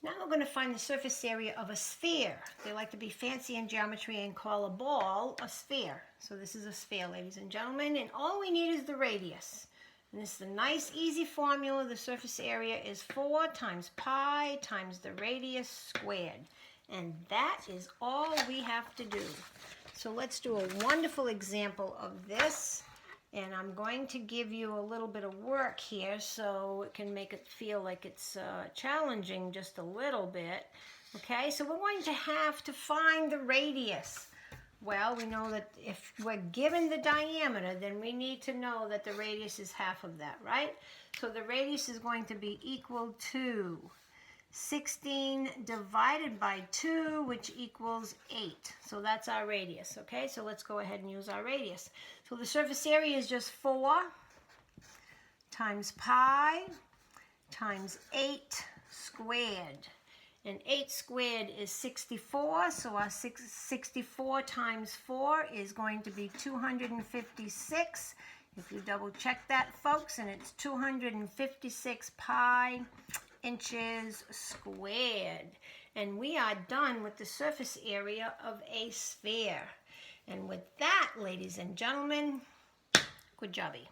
Now we're going to find the surface area of a sphere. They like to be fancy in geometry and call a ball a sphere. So this is a sphere, ladies and gentlemen, and all we need is the radius. And this is a nice, easy formula. The surface area is 4 times pi times the radius squared. And that is all we have to do. So let's do a wonderful example of this. And I'm going to give you a little bit of work here so it can make it feel like it's challenging just a little bit. Okay, so we're going to have to find the radius. Well, we know that if we're given the diameter, then we need to know that the radius is half of that, right? So the radius is going to be equal to 16 divided by 2, which equals 8. So that's our radius, okay? So let's go ahead and use our radius. So the surface area is just 4 times pi times 8 squared. And 8 squared is 64, so our 64 times 4 is going to be 256. If you double check that, folks, and it's 256 pi inches squared. And we are done with the surface area of a sphere. And with that, ladies and gentlemen, good jobby.